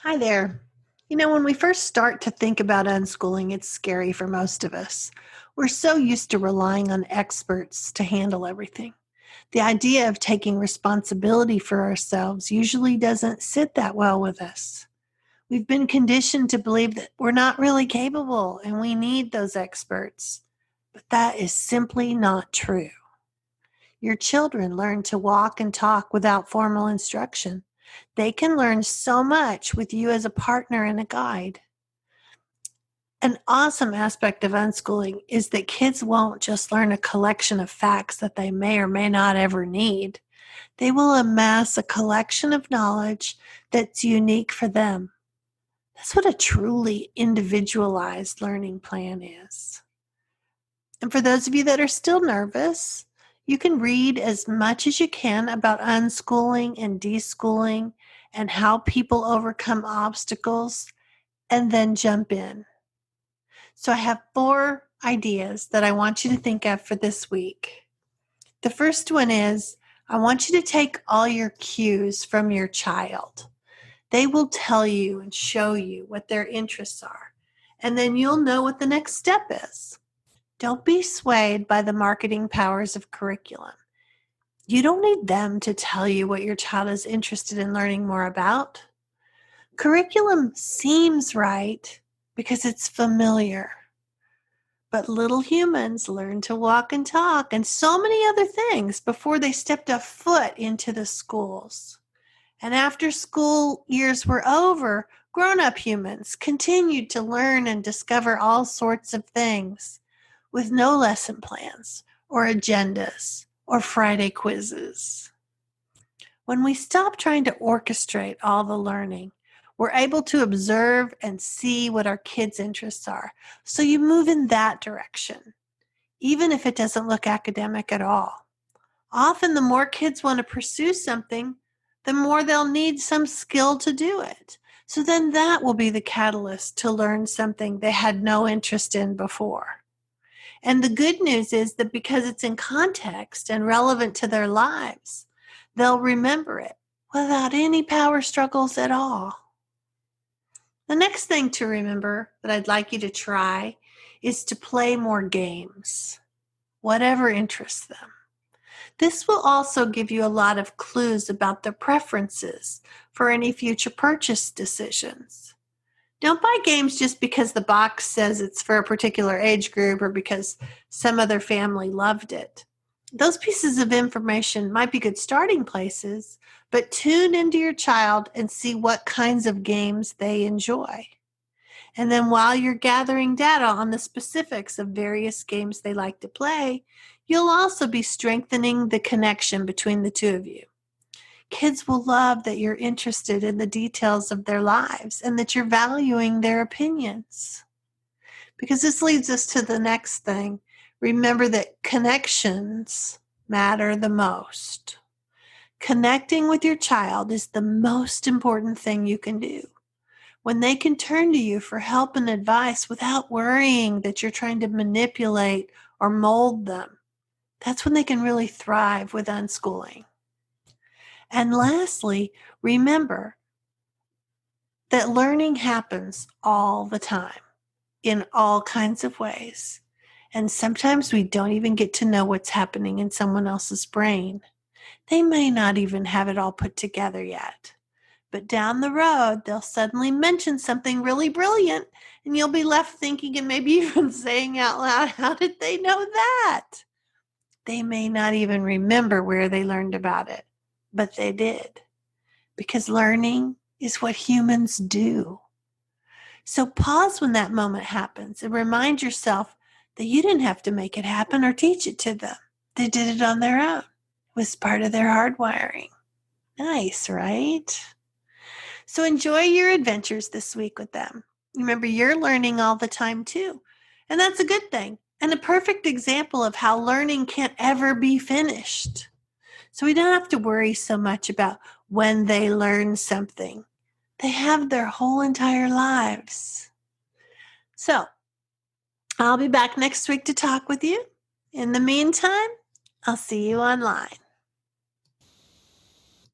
Hi there. When we first start to think about unschooling, it's scary for most of us. We're so used to relying on experts to handle everything. The idea of taking responsibility for ourselves usually doesn't sit that well with us. We've been conditioned to believe that we're not really capable and we need those experts. But that is simply not true. Your children learn to walk and talk without formal instruction. They can learn so much with you as a partner and a guide. An awesome aspect of unschooling is that kids won't just learn a collection of facts that they may or may not ever need. They will amass a collection of knowledge that's unique for them. That's what a truly individualized learning plan is. And for those of you that are still nervous, you can read as much as you can about unschooling and deschooling and how people overcome obstacles and then jump in. So I have 4 ideas that I want you to think of for this week. The first one is I want you to take all your cues from your child. They will tell you and show you what their interests are, and then you'll know what the next step is. Don't be swayed by the marketing powers of curriculum. You don't need them to tell you what your child is interested in learning more about. Curriculum seems right because it's familiar. But little humans learn to walk and talk and so many other things before they stepped a foot into the schools. And after school years were over, grown-up humans continued to learn and discover all sorts of things with no lesson plans or agendas or Friday quizzes. When we stop trying to orchestrate all the learning, we're able to observe and see what our kids' interests are. So you move in that direction, even if it doesn't look academic at all. Often, the more kids want to pursue something, the more they'll need some skill to do it. So then that will be the catalyst to learn something they had no interest in before. And the good news is that because it's in context and relevant to their lives, they'll remember it without any power struggles at all. The next thing to remember that I'd like you to try is to play more games, whatever interests them. This will also give you a lot of clues about their preferences for any future purchase decisions. Don't buy games just because the box says it's for a particular age group or because some other family loved it. Those pieces of information might be good starting places, but tune into your child and see what kinds of games they enjoy. And then while you're gathering data on the specifics of various games they like to play, you'll also be strengthening the connection between the two of you. Kids will love that you're interested in the details of their lives and that you're valuing their opinions. Because this leads us to the next thing. Remember that connections matter the most. Connecting with your child is the most important thing you can do. When they can turn to you for help and advice without worrying that you're trying to manipulate or mold them, that's when they can really thrive with unschooling. And lastly, remember that learning happens all the time in all kinds of ways. And sometimes we don't even get to know what's happening in someone else's brain. They may not even have it all put together yet. But down the road, they'll suddenly mention something really brilliant, and you'll be left thinking and maybe even saying out loud, how did they know that? They may not even remember where they learned about it, but they did. Because learning is what humans do. So pause when that moment happens and remind yourself that you didn't have to make it happen or teach it to them. They did it on their own. It was part of their hardwiring. Nice, right? So enjoy your adventures this week with them. Remember, you're learning all the time too. And that's a good thing. And a perfect example of how learning can't ever be finished. So we don't have to worry so much about when they learn something. They have their whole entire lives. So I'll be back next week to talk with you. In the meantime, I'll see you online.